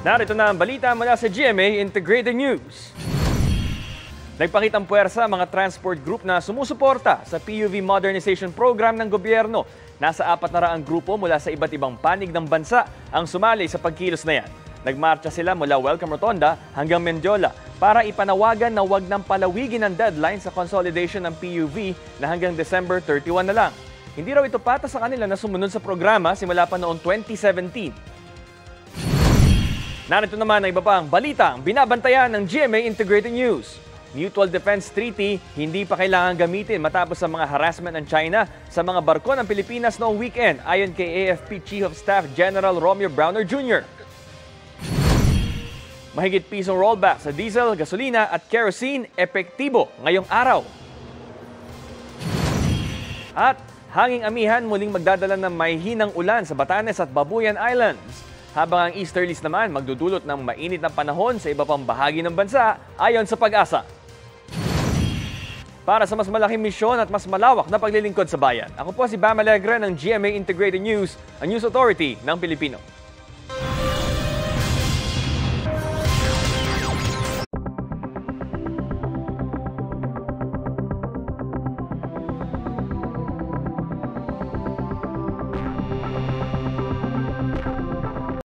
Narito na ang balita mula sa GMA Integrated News. Nagpakitang puwersa mga transport group na sumusuporta sa PUV modernization program ng gobyerno. Nasa 400 grupo mula sa iba't ibang panig ng bansa ang sumali sa pagkilos na yan. Nagmarcha sila mula Welcome Rotonda hanggang Mendiola para ipanawagan na wag nang palawigin ang deadline sa consolidation ng PUV na hanggang December 31 na lang. Hindi raw ito patas sa kanila na sumunod sa programa simula pa noong 2017. Narito naman ang iba pang balita ang binabantayan ng GMA Integrated News. Mutual Defense Treaty hindi pa kailangan gamitin matapos sa mga harassment ng China sa mga barko ng Pilipinas noong weekend ayon kay AFP Chief of Staff General Romeo Browner Jr. Mahigit pisong rollback sa diesel, gasolina at kerosene epektibo ngayong araw. At hanging amihan muling magdadala ng mahihinang ulan sa Batanes at Babuyan Islands. Habang ang easterlies naman magdudulot ng mainit na panahon sa iba pang bahagi ng bansa ayon sa Pag-asa. Para sa mas malaking misyon at mas malawak na paglilingkod sa bayan, ako po si Bam Alegre ng GMA Integrated News, ang News Authority ng Pilipino.